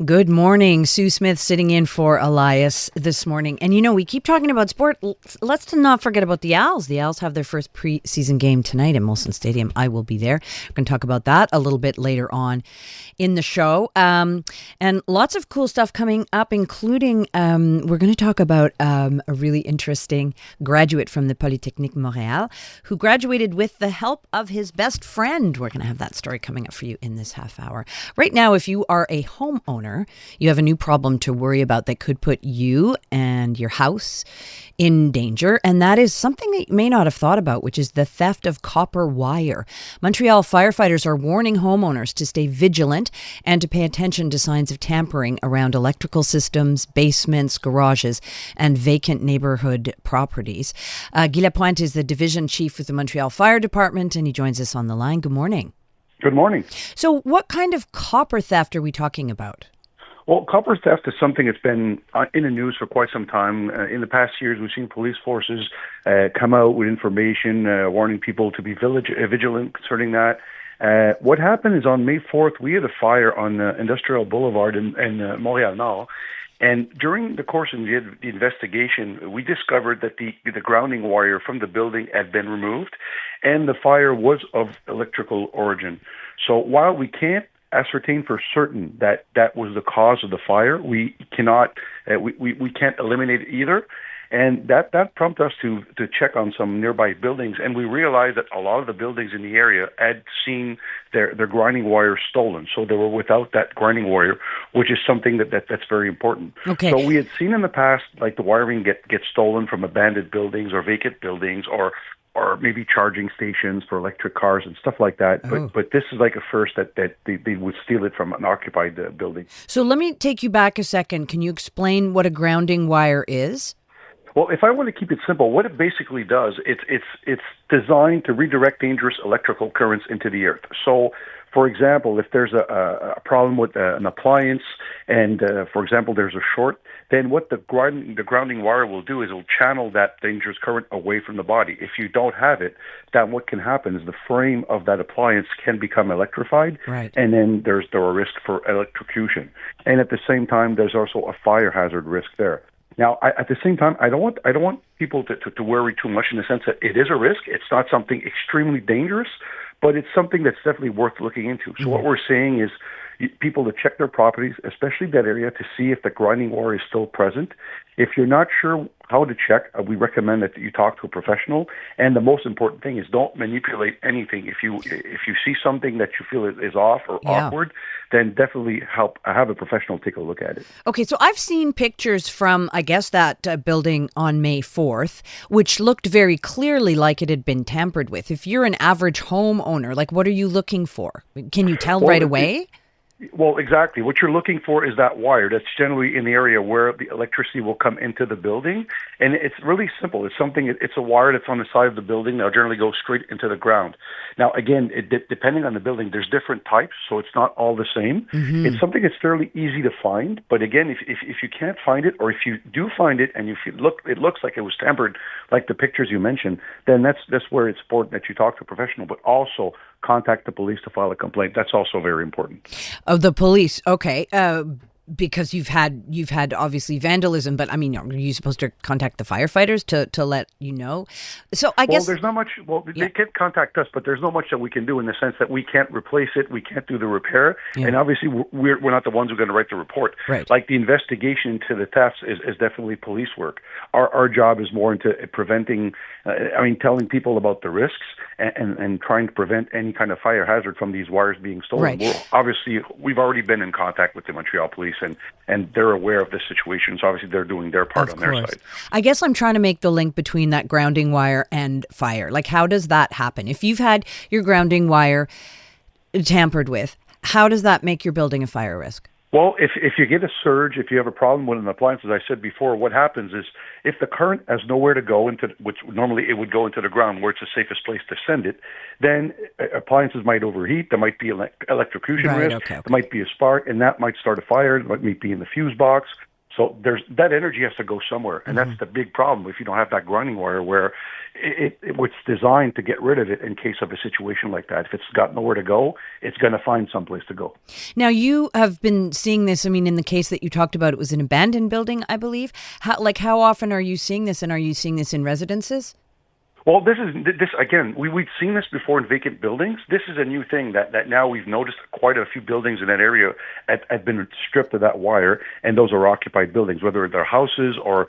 Good morning. Sue Smith sitting in for Elias this morning. And we keep talking about sport. Let's not forget about the Owls. The Owls have their first preseason game tonight at Molson Stadium. I will be there. We're going to talk about that a little bit later on in the show. And lots of cool stuff coming up, including we're going to talk about a really interesting graduate from the Polytechnique Montréal who graduated with the help of his best friend. We're going to have that story coming up for you in this half hour. Right now, if you are a homeowner, you have a new problem to worry about that could put you and your house in danger. And that is something that you may not have thought about, which is the theft of copper wire. Montreal firefighters are warning homeowners to stay vigilant and to pay attention to signs of tampering around electrical systems, basements, garages, and vacant neighborhood properties. Guy Lapointe is the division chief with the Montreal Fire Department, and he joins us on the line. Good morning. Good morning. So what kind of copper theft are we talking about? Well, copper theft is something that's been in the news for quite some time. In the past years, we've seen police forces come out with information warning people to be vigilant concerning that. What happened is on May 4th, we had a fire on Industrial Boulevard in Montréal Nord. And during the course of the investigation, we discovered that the grounding wire from the building had been removed, and the fire was of electrical origin. So while we can't ascertain for certain that that was the cause of the fire, we cannot we can't eliminate it either. And that prompted us to check on some nearby buildings, and we realized that a lot of the buildings in the area had seen their grinding wire stolen. So they were without that grinding wire, which is something that's very important. Okay. So we had seen in the past, like the wiring get stolen from abandoned buildings or vacant buildings, or maybe charging stations for electric cars and stuff like that. But this is like a first that they would steal it from an occupied building. So let me take you back a second. Can you explain what a grounding wire is? Well, if I want to keep it simple, what it basically does, it's designed to redirect dangerous electrical currents into the earth. So, for example, if there's a problem with an appliance and, for example, there's a short, then what the grounding wire will do is it'll channel that dangerous current away from the body. If you don't have it, then what can happen is the frame of that appliance can become electrified, right, and then there's a risk for electrocution. And at the same time, there's also a fire hazard risk there. Now, at the same time, I don't want people to worry too much in the sense that it is a risk. It's not something extremely dangerous, but it's something that's definitely worth looking into. So what we're saying is people to check their properties, especially that area, to see if the grinding wire is still present. If you're not sure how to check, we recommend that you talk to a professional. And the most important thing is don't manipulate anything. If you see something that you feel is off or awkward, then definitely have a professional take a look at it. Okay, so I've seen pictures from, I guess, that building on May 4th, which looked very clearly like it had been tampered with. If you're an average homeowner, like, what are you looking for? Can you tell right away? Well, exactly. What you're looking for is that wire that's generally in the area where the electricity will come into the building. And it's really simple. It's a wire that's on the side of the building that'll generally go straight into the ground. Now, again, depending on the building, there's different types, so it's not all the same. Mm-hmm. It's something that's fairly easy to find. But again, if you can't find it, or if you do find it and it looks like it was tampered, like the pictures you mentioned, then that's where it's important that you talk to a professional, but also contact the police to file a complaint. That's also very important. Oh, the police. Okay. Because you've had obviously vandalism, but I mean, are you supposed to contact the firefighters to let you know? So I guess there's not much. Well, they can contact us, but there's not much that we can do in the sense that we can't replace it, we can't do the repair, and obviously we're not the ones who are going to write the report. Right. Like the investigation into the thefts is definitely police work. Our job is more into preventing. Telling people about the risks and trying to prevent any kind of fire hazard from these wires being stolen. Right. We've already been in contact with the Montreal police, and they're aware of the situation. So obviously they're doing their part on their side. I guess I'm trying to make the link between that grounding wire and fire. Like, how does that happen? If you've had your grounding wire tampered with, how does that make your building a fire risk? Well, if you get a surge, if you have a problem with an appliance, as I said before, what happens is if the current has nowhere to go which normally it would go into the ground where it's the safest place to send it, then appliances might overheat. There might be electrocution risk. Okay. There might be a spark, and that might start a fire. It might be in the fuse box. So that energy has to go somewhere, and that's the big problem if you don't have that grounding wire where it's designed to get rid of it in case of a situation like that. If it's got nowhere to go, it's going to find someplace to go. Now, you have been seeing this. I mean, in the case that you talked about, it was an abandoned building, I believe. How often are you seeing this, and are you seeing this in residences? Well, this again. We've seen this before in vacant buildings. This is a new thing that now we've noticed. Quite a few buildings in that area have been stripped of that wire, and those are occupied buildings, whether they're houses or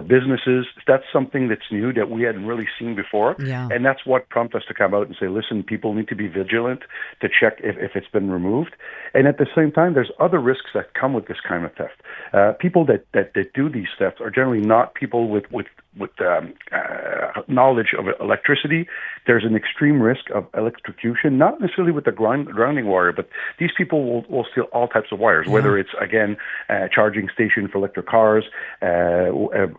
businesses. That's something that's new that we hadn't really seen before, and that's what prompted us to come out and say, listen, people need to be vigilant to check if it's been removed. And at the same time, there's other risks that come with this kind of theft. People that do these thefts are generally not people with knowledge of electricity. There's an extreme risk of electrocution, not necessarily with the grounding wire, but these people will steal all types of wires, whether it's, again, charging station for electric cars,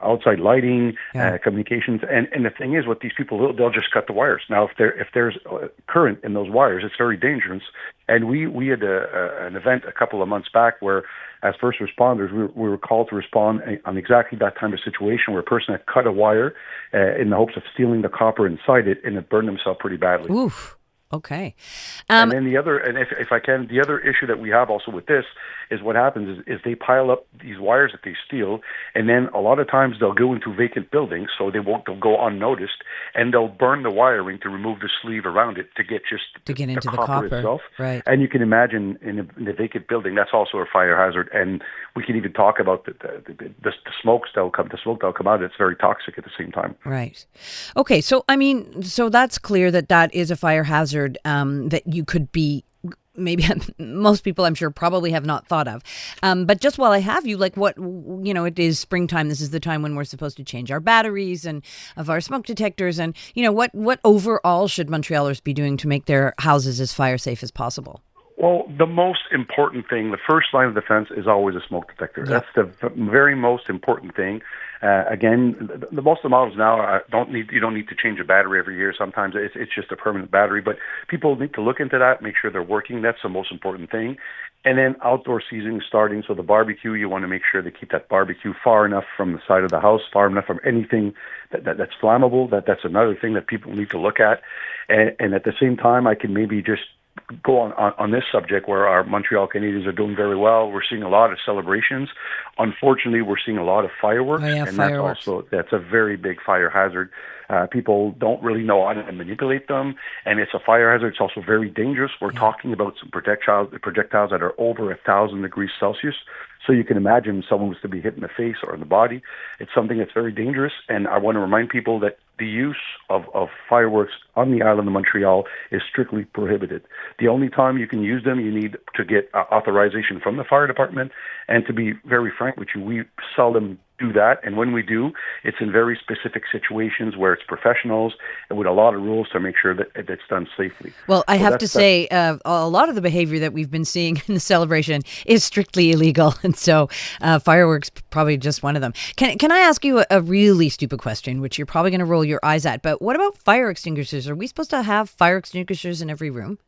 outside lighting, communications. And the thing is, what these people, they'll just cut the wires. Now, if there's current in those wires, it's very dangerous. And we had an event a couple of months back where, as first responders, we were called to respond on exactly that type of situation where a person had cut a wire in the hopes of stealing the copper inside it, and it burned himself pretty badly. Oof. Okay. And then the other, and if I can, the other issue that we have also with this is what happens is they pile up these wires that they steal, and then a lot of times they'll go into vacant buildings, so they'll go unnoticed, and they'll burn the wiring to remove the sleeve around it to get into the copper itself. Right. And you can imagine in a vacant building, that's also a fire hazard. And we can even talk about the smoke that'll come out. It's very toxic at the same time. Right. Okay. So so that's clear that is a fire hazard. That you could be, maybe most people I'm sure probably have not thought of. But just while I have you, it is springtime. This is the time when we're supposed to change our batteries and of our smoke detectors. And, what overall should Montrealers be doing to make their houses as fire safe as possible? Well, the most important thing, the first line of defense is always a smoke detector. Yep. That's the very most important thing. Again, the most of the models now you don't need to change a battery every year. Sometimes it's just a permanent battery, but people need to look into that, make sure they're working. That's the most important thing. And then outdoor season starting. So the barbecue, you want to make sure they keep that barbecue far enough from the side of the house, far enough from anything that's flammable. That's another thing that people need to look at. And at the same time, I can maybe just go on this subject where our Montreal Canadians are doing very well. We're seeing a lot of celebrations. Unfortunately, we're seeing a lot of fireworks, that's a very big fire hazard. People don't really know how to manipulate them, and it's a fire hazard. It's also very dangerous. We're talking about some projectiles that are over 1,000 degrees Celsius. So you can imagine someone was to be hit in the face or in the body. It's something that's very dangerous, and I want to remind people that the use of fireworks on the island of Montreal is strictly prohibited. The only time you can use them, you need to get authorization from the fire department, and to be very frank with you, we seldom do that, and when we do, it's in very specific situations where it's professionals and with a lot of rules to make sure that it's done safely. Well, I have to say, a lot of the behavior that we've been seeing in the celebration is strictly illegal, and so fireworks probably just one of them. Can I ask you a really stupid question, which you're probably going to roll your eyes at, but what about fire extinguishers? Are we supposed to have fire extinguishers in every room?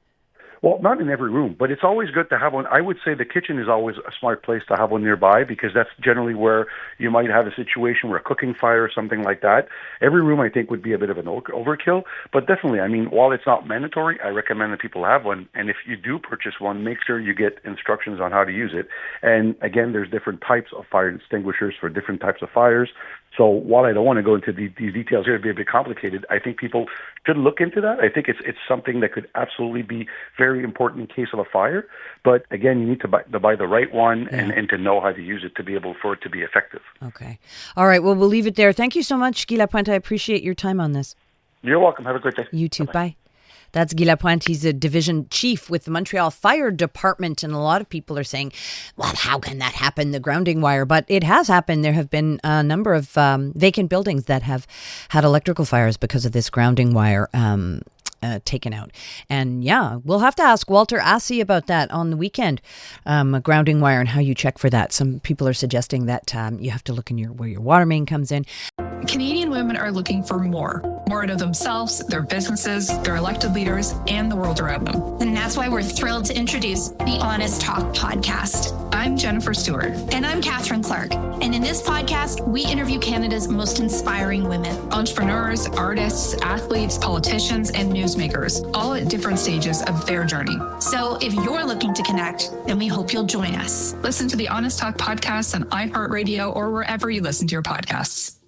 Well, not in every room, but it's always good to have one. I would say the kitchen is always a smart place to have one nearby, because that's generally where you might have a situation where a cooking fire or something like that. Every room, I think, would be a bit of an overkill. But definitely, while it's not mandatory, I recommend that people have one. And if you do purchase one, make sure you get instructions on how to use it. And again, there's different types of fire extinguishers for different types of fires. So while I don't want to go into these details here, it'd be a bit complicated. I think people should look into that. I think it's something that could absolutely be very important in case of a fire. But again, you need to buy the right one and to know how to use it to be able for it to be effective. Okay. All right. Well, we'll leave it there. Thank you so much, Guy Lapointe. I appreciate your time on this. You're welcome. Have a great day. You too. Bye-bye. Bye. That's Guy Lapointe. He's a division chief with the Montreal Fire Department. And a lot of people are saying, well, how can that happen, the grounding wire? But it has happened. There have been a number of vacant buildings that have had electrical fires because of this grounding wire taken out. And we'll have to ask Walter Assey about that on the weekend, a grounding wire and how you check for that. Some people are suggesting that you have to look in where your water main comes in. Canadian women are looking for more out of themselves, their businesses, their elected leaders, and the world around them. And that's why we're thrilled to introduce the Honest Talk podcast. I'm Jennifer Stewart. And I'm Catherine Clark. And in this podcast, we interview Canada's most inspiring women. Entrepreneurs, artists, athletes, politicians, and newsmakers, all at different stages of their journey. So if you're looking to connect, then we hope you'll join us. Listen to the Honest Talk podcast on iHeartRadio or wherever you listen to your podcasts.